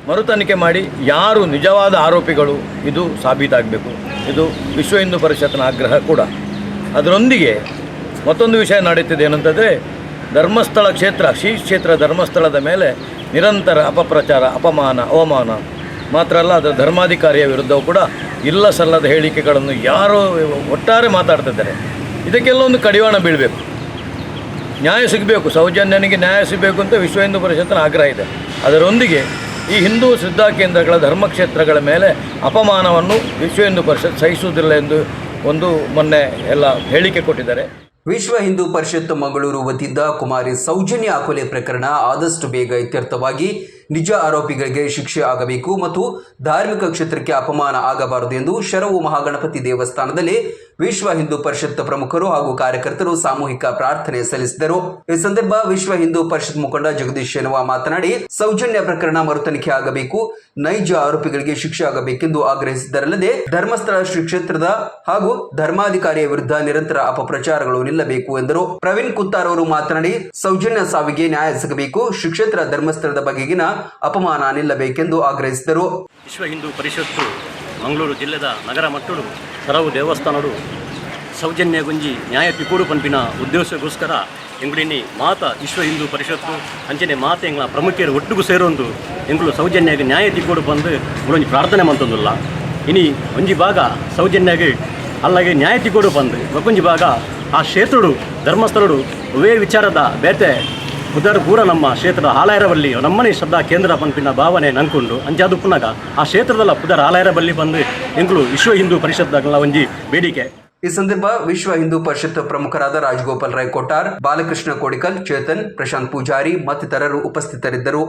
ಮರುತನಿಖೆ ಮಾಡಿ ಯಾರು ನಿಜವಾದ ಆರೋಪಿಗಳು ಇದು ಸಾಬೀತಾಗಬೇಕು. ಇದು ವಿಶ್ವ ಹಿಂದೂ ಪರಿಷತ್ನ ಆಗ್ರಹ ಕೂಡ. ಅದರೊಂದಿಗೆ ಮತ್ತೊಂದು ವಿಷಯ ನಡೀತಿದೆ ಏನಂತಂದರೆ, ಧರ್ಮಸ್ಥಳ ಕ್ಷೇತ್ರ, ಶ್ರೀ ಕ್ಷೇತ್ರ ಧರ್ಮಸ್ಥಳದ ಮೇಲೆ ನಿರಂತರ ಅಪಪ್ರಚಾರ, ಅಪಮಾನ, ಅವಮಾನ ಮಾತ್ರ ಅಲ್ಲ, ಅದರ ಧರ್ಮಾಧಿಕಾರಿಯ ವಿರುದ್ಧವೂ ಕೂಡ ಇಲ್ಲ ಸಲ್ಲದ ಹೇಳಿಕೆಗಳನ್ನು ಯಾರೋ ಒಟ್ಟಾರೆ ಮಾತಾಡ್ತಿದ್ದಾರೆ. ಇದಕ್ಕೆಲ್ಲ ಒಂದು ಕಡಿವಾಣ ಬೀಳಬೇಕು, ನ್ಯಾಯ ಸಿಗಬೇಕು, ಸೌಜನ್ಯನಿಗೆ ನ್ಯಾಯ ಸಿಗಬೇಕು ಅಂತ ವಿಶ್ವ ಹಿಂದೂ ಪರಿಷತ್ತಿನ ಆಗ್ರಹ ಇದೆ. ಅದರೊಂದಿಗೆ ಈ ಹಿಂದೂ ಶ್ರದ್ಧಾ ಕೇಂದ್ರಗಳ ಧರ್ಮಕ್ಷೇತ್ರಗಳ ಮೇಲೆ ಅಪಮಾನವನ್ನು ವಿಶ್ವ ಹಿಂದೂ ಪರಿಷತ್ ಸಹಿಸುವುದಿಲ್ಲ ಎಂದು ಒಂದು ಮೊನ್ನೆ ಎಲ್ಲ ಹೇಳಿಕೆ ಕೊಟ್ಟಿದ್ದಾರೆ. ವಿಶ್ವ ಹಿಂದೂ ಪರಿಷತ್ ಮಂಗಳೂರು ವತಿಯಿಂದ ಕುಮಾರಿ ಸೌಜನ್ಯ ಕೊಲೆ ಪ್ರಕರಣ ಆದಷ್ಟು ಬೇಗ ಇತ್ಯರ್ಥವಾಗಿ ನಿಜ ಆರೋಪಿಗಳಿಗೆ ಶಿಕ್ಷೆ ಆಗಬೇಕು ಮತ್ತು ಧಾರ್ಮಿಕ ಕ್ಷೇತ್ರಕ್ಕೆ ಅಪಮಾನ ಆಗಬಾರದು ಎಂದು ಶರವು ಮಹಾಗಣಪತಿ ದೇವಸ್ಥಾನದಲ್ಲಿ ವಿಶ್ವ ಹಿಂದೂ ಪರಿಷತ್ ಪ್ರಮುಖರು ಹಾಗೂ ಕಾರ್ಯಕರ್ತರು ಸಾಮೂಹಿಕ ಪ್ರಾರ್ಥನೆ ಸಲ್ಲಿಸಿದರು. ಈ ಸಂದರ್ಭ ವಿಶ್ವ ಹಿಂದೂ ಪರಿಷತ್ ಮುಖಂಡ ಜಗದೀಶ್ ಶೆನವಾ ಮಾತನಾಡಿ, ಸೌಜನ್ಯ ಪ್ರಕರಣ ಮರುತನಿಖೆ ಆಗಬೇಕು, ನೈಜ ಆರೋಪಿಗಳಿಗೆ ಶಿಕ್ಷೆ ಆಗಬೇಕೆಂದು ಆಗ್ರಹಿಸಿದ್ದರಲ್ಲದೆ ಧರ್ಮಸ್ಥಳ ಶ್ರೀ ಕ್ಷೇತ್ರದ ಹಾಗೂ ಧರ್ಮಾಧಿಕಾರಿಯ ವಿರುದ್ಧ ನಿರಂತರ ಅಪಪ್ರಚಾರಗಳು ನಿಲ್ಲಬೇಕು ಎಂದರು. ಪ್ರವೀಣ್ ಕುತ್ತಾರ್ ಅವರು ಮಾತನಾಡಿ, ಸೌಜನ್ಯ ಸಾವಿಗೆ ನ್ಯಾಯ ಸಿಗಬೇಕು, ಶ್ರೀ ಕ್ಷೇತ್ರ ಧರ್ಮಸ್ಥಳದ ಬಗೆಗಿನ ಅಪಮಾನ ನಿಲ್ಲಬೇಕೆಂದು ಆಗ್ರಹಿಸಿದರು. ವಿಶ್ವ ಹಿಂದೂ ಪರಿಷತ್ತು ಮಂಗಳೂರು ಜಿಲ್ಲೆದ ನಗರ ಮಟ್ಟಡು ಸರವು ದೇವಸ್ಥಾನಡು ಸೌಜನ್ಯ ಗುಂಜಿ ನ್ಯಾಯ ತಿಕೋಡು ಪಂಪಿನ ಉದ್ದೇಶಗೋಸ್ಕರ ಎಂಗುಳಿನಿ ಮಾತ ವಿಶ್ವ ಹಿಂದೂ ಪರಿಷತ್ತು ಅಂಚನೆ ಮಾತ ಎಂಗ್ಲ ಪ್ರಮುಖರು ಒಟ್ಟಿಗೂ ಸೇರೊಂದು ಎಂಗಳು ಸೌಜನ್ಯಗೆ ನ್ಯಾಯ ತಿಕೋಡು ಬಂದು ಒಂಜಿ ಪ್ರಾರ್ಥನೆ ಮಂತೊಂದುಲ್ಲ. ಇನಿ ಒಂಜಿ ಭಾಗ ಸೌಜನ್ಯಗೆ ಅಲ್ಲಗೆ ನ್ಯಾಯ ತಿಕೋಡು ಬಂದು ಮತ್ತೊಂಜಿ ಭಾಗ ಆ ಕ್ಷೇತ್ರಡು ಧರ್ಮಸ್ಥಳಡು ಒವೇ ವಿಚಾರದ ಬೇತೆ ಉದಾರು ಪೂರ ನಮ್ಮ ಕ್ಷೇತ್ರದ ಆಲಯರಬಲ್ಲಿ ನಮ್ಮನೆ ಶ್ರದ್ಧಾ ಕೇಂದ್ರ ಪಂಪಿನ ಭಾವನೆ ನಂಕೊಂಡು ಅಂಚಾದು ಪುನಗ ಆ ಕ್ಷೇತ್ರದಲ್ಲ ಪುದರ್ ಆಲಯರಬಲ್ಲಿ ಬಂದು ಎಂಗಳು ವಿಶ್ವ ಹಿಂದೂ ಪರಿಷತ್ಗಳ ಒಂಜಿ ಬೇಡಿಕೆ. ಈ ಸಂದರ್ಭ ವಿಶ್ವ ಹಿಂದೂ ಪರಿಷತ್ ಪ್ರಮುಖರಾದ ರಾಜಗೋಪಾಲ್ ರಾಯ್ ಕೊಟ್ಟಾರ್, ಬಾಲಕೃಷ್ಣ ಕೋಡಿಕಲ್, ಚೇತನ್, ಪ್ರಶಾಂತ್ ಪೂಜಾರಿ ಮತ್ತಿತರರು ಉಪಸ್ಥಿತರಿದ್ದರು.